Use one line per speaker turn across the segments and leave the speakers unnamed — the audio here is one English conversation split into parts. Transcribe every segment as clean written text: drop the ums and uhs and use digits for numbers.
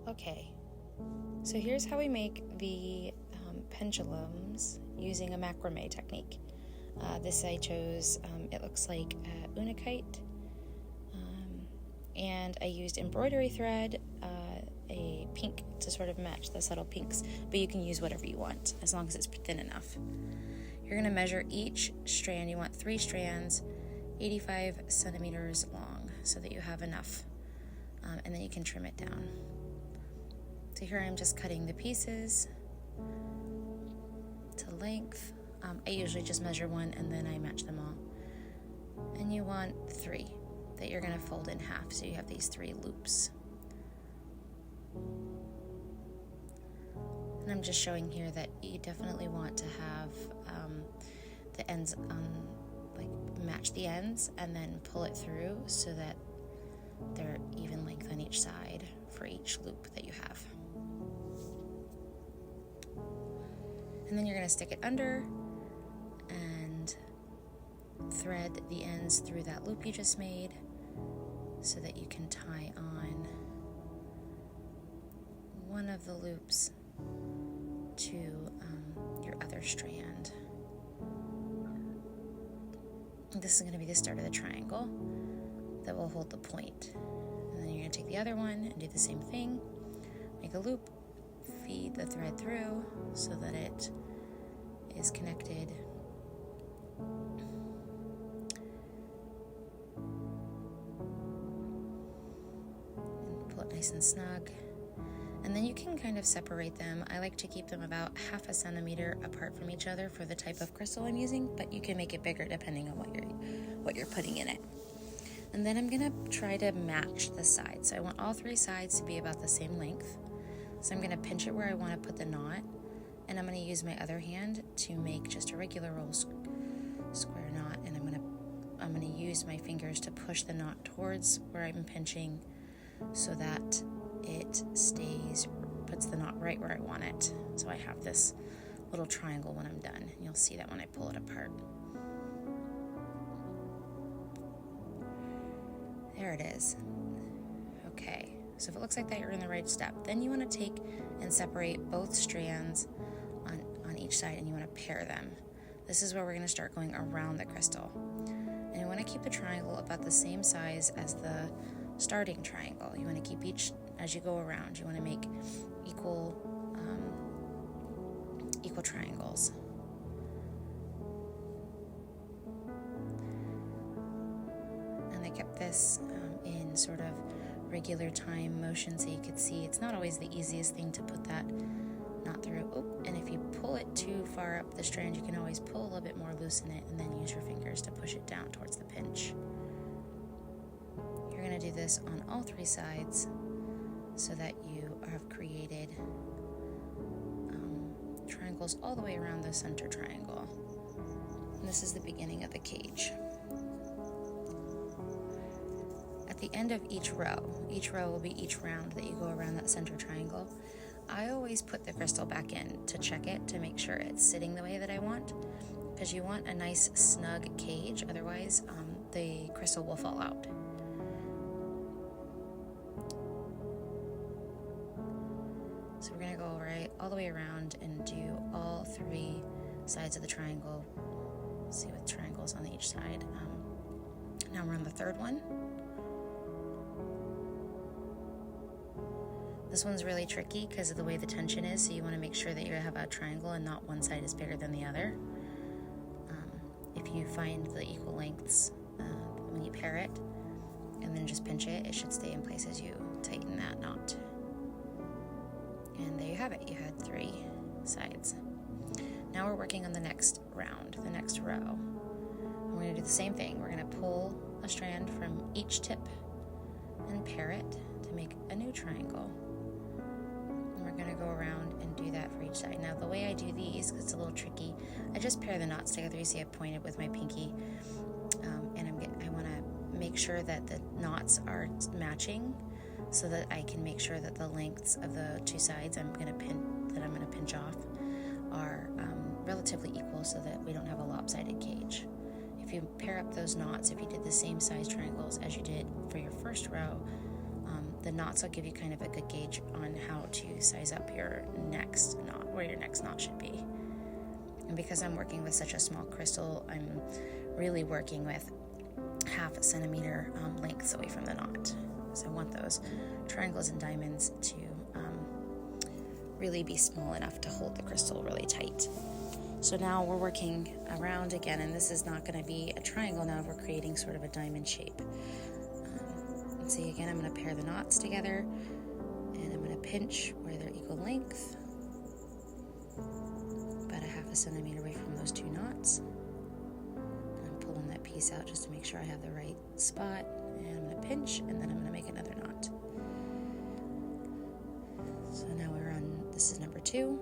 Okay, so here's how we make the pendulums using a macrame technique. This I chose, it looks like unakite, and I used embroidery thread, a pink to sort of match the subtle pinks, but you can use whatever you want as long as it's thin enough. You're going to measure each strand. You want 3 strands, 85 centimeters long, so that you have enough, and then you can trim it down. So here I'm just cutting the pieces to length. I usually just measure 1 and then I match them all. And you want 3 that you're going to fold in half, so you have these 3 loops. And I'm just showing here that you definitely want to have the ends match the ends, and then pull it through so that they're even length on each side for each loop that you have. And then you're going to stick it under and thread the ends through that loop you just made so that you can tie on one of the loops to your other strand. This is going to be the start of the triangle that will hold the point. And then you're going to take the other one and do the same thing. Make a loop, feed the thread through so that it is connected. And pull it nice and snug. And then you can kind of separate them. I like to keep them about 1/2 centimeter apart from each other for the type of crystal I'm using, but you can make it bigger depending on what you're putting in it. And then I'm gonna try to match the sides. So I want all 3 sides to be about the same length. So I'm gonna pinch it where I want to put the knot, and I'm gonna use my other hand to make just a regular roll square knot, and I'm gonna use my fingers to push the knot towards where I'm pinching so that it puts the knot right where I want it. So I have this little triangle when I'm done. You'll see that when I pull it apart. There it is. Okay, so if it looks like that, you're in the right step. Then you want to take and separate both strands on each side, and you want to pair them. This is where we're going to start going around the crystal. And you want to keep the triangle about the same size as the starting triangle. You want to keep each, as you go around, you want to make equal triangles. And I kept this in sort of regular time motion so you could see it's not always the easiest thing to put that knot through. And if you pull it too far up the strand, you can always pull a little bit more, loosen it, and then use your fingers to push it down towards the pinch. You're going to do this on all 3 sides so that you have created triangles all the way around the center triangle. And this is the beginning of the cage. At the end of each row will be each round that you go around that center triangle. I always put the crystal back in to check it to make sure it's sitting the way that I want, because you want a nice snug cage, otherwise the crystal will fall out. So we're going to go all the way around and do all 3 sides of the triangle. See, with triangles on each side. Now we're on the 3rd one. This one's really tricky because of the way the tension is, so you want to make sure that you have a triangle and not one side is bigger than the other. If you find the equal lengths when you pair it and then just pinch it, it should stay in place as you tighten that knot. And there you have it. You had 3 sides. Now we're working on the next round, the next row. And we're going to do the same thing. We're going to pull a strand from each tip and pair it to make a new triangle. And we're going to go around and do that for each side. Now the way I do these, because it's a little tricky, I just pair the knots together. You see I pointed with my pinky. And I want to make sure that the knots are matching, so that I can make sure that the lengths of the 2 sides I'm going to pinch off are relatively equal, so that we don't have a lopsided cage. If you pair up those knots, if you did the same size triangles as you did for your first row, the knots will give you kind of a good gauge on how to size up your next knot, where your next knot should be. And because I'm working with such a small crystal, I'm really working with 1/2 centimeter lengths away from the knot. So I want those triangles and diamonds to really be small enough to hold the crystal really tight. So now we're working around again, and this is not going to be a triangle. Now we're creating sort of a diamond shape. And see, again, I'm going to pair the knots together, and I'm going to pinch where they're equal length, about 1/2 centimeter away from those two knots. And I'm pulling that piece out just to make sure I have the right spot, and I'm going to pinch, and then I'm going to make another knot. So now we're on, this is number 2.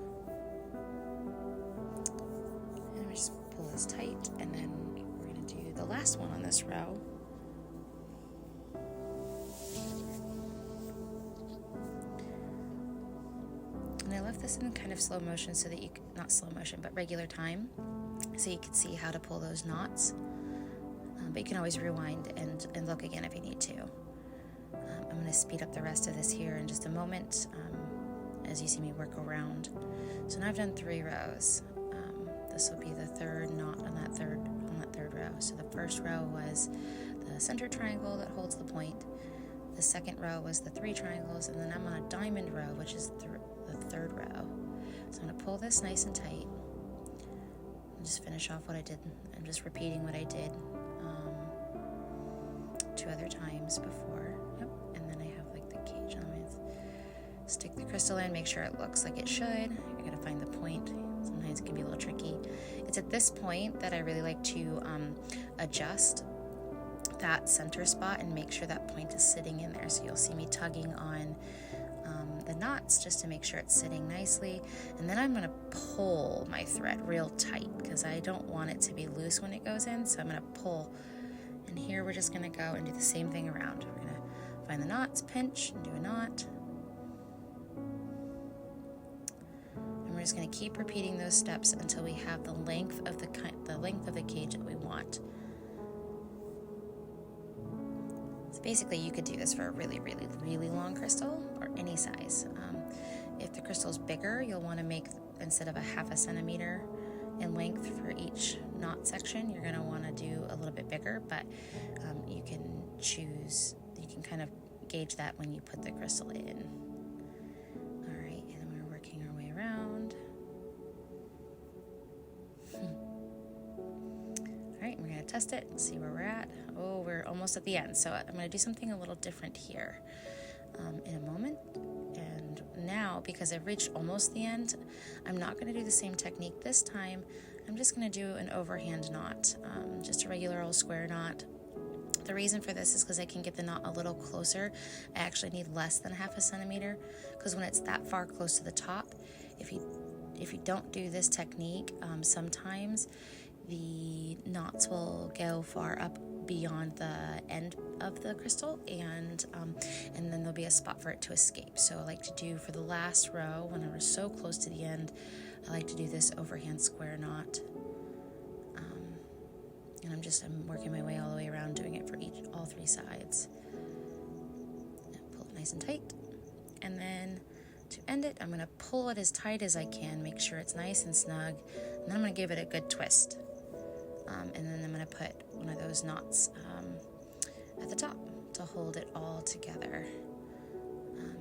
And we just pull this tight, and then we're going to do the last one on this row. And I left this in kind of slow motion so that you, not slow motion, but regular time, so you can see how to pull those knots. But you can always rewind and look again if you need to. I'm going to speed up the rest of this here in just a moment. As you see me work around. So now I've done 3 rows. This will be the 3rd knot on that third row. So the first row was the center triangle that holds the point. The second row was the 3 triangles, and then I'm on a diamond row, which is the 3rd row. So I'm going to pull this nice and tight and just finish off what I did. I'm just repeating what I did 2 other times before. Yep. And then I have like the cage on it. Stick the crystal in, make sure it looks like it should. You're gonna find the point. Sometimes it can be a little tricky. It's at this point that I really like to adjust that center spot and make sure that point is sitting in there. So you'll see me tugging on the knots just to make sure it's sitting nicely. And then I'm gonna pull my thread real tight because I don't want it to be loose when it goes in. So I'm gonna pull. And here we're just gonna go and do the same thing around. We're gonna find the knots, pinch, and do a knot. We're just going to keep repeating those steps until we have the length of the cage that we want. So basically, you could do this for a really, really, really long crystal or any size. If the crystal is bigger, you'll want to make, instead of 1/2 centimeter in length for each knot section, you're going to want to do a little bit bigger, but you can choose, you can kind of gauge that when you put the crystal in. We're going to test it, see where we're at. Oh, we're almost at the end, so I'm going to do something a little different here in a moment. And now, because I've reached almost the end, I'm not going to do the same technique this time. I'm just going to do an overhand knot, just a regular old square knot. The reason for this is because I can get the knot a little closer. I actually need less than 1/2 centimeter, because when it's that far close to the top, if you don't do this technique, sometimes the knots will go far up beyond the end of the crystal, and then there'll be a spot for it to escape. So I like to do, for the last row, when we're so close to the end, I like to do this overhand square knot. And I'm working my way all the way around, doing it for all 3 sides. And pull it nice and tight. And then to end it, I'm going to pull it as tight as I can, make sure it's nice and snug, and then I'm going to give it a good twist. And then I'm going to put one of those knots at the top to hold it all together.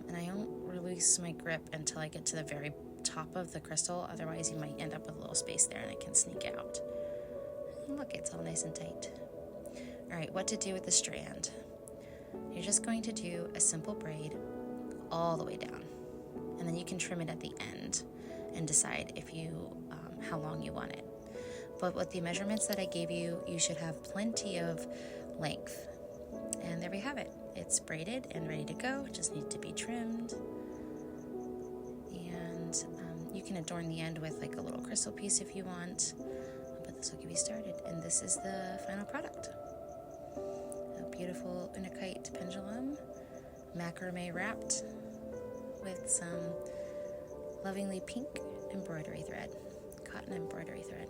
And I don't release my grip until I get to the very top of the crystal, otherwise you might end up with a little space there and it can sneak out. And look, it's all nice and tight. Alright, what to do with the strand? You're just going to do a simple braid all the way down, and then you can trim it at the end and decide if you how long you want it. But with the measurements that I gave you, you should have plenty of length. And there we have it. It's braided and ready to go. It just needs to be trimmed. And you can adorn the end with like a little crystal piece if you want. But this will get you started. And this is the final product. A beautiful unakite pendulum, macrame wrapped with some lovingly pink embroidery thread, cotton embroidery thread.